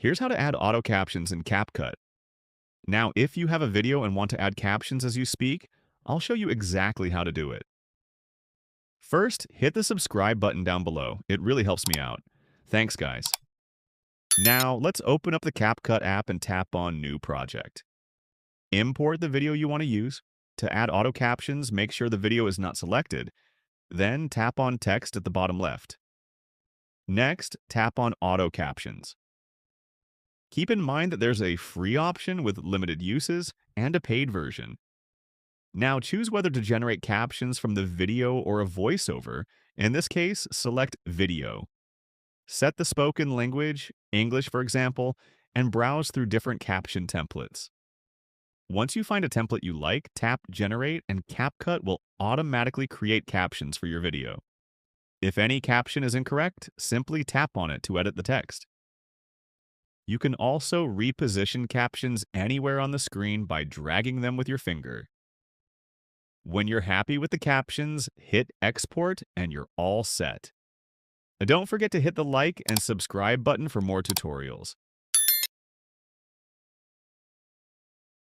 Here's how to add auto captions in CapCut. Now, if you have a video and want to add captions as you speak, I'll show you exactly how to do it. First, hit the subscribe button down below. It really helps me out. Thanks, guys. Now, let's open up the CapCut app and tap on New Project. Import the video you want to use. To add auto captions, make sure the video is not selected. Then tap on Text at the bottom left. Next, tap on Auto Captions. Keep in mind that there's a free option with limited uses and a paid version. Now choose whether to generate captions from the video or a voiceover. In this case, select Video. Set the spoken language, English for example, and browse through different caption templates. Once you find a template you like, tap Generate and CapCut will automatically create captions for your video. If any caption is incorrect, simply tap on it to edit the text. You can also reposition captions anywhere on the screen by dragging them with your finger. When you're happy with the captions, hit Export and you're all set. Don't forget to hit the like and subscribe button for more tutorials.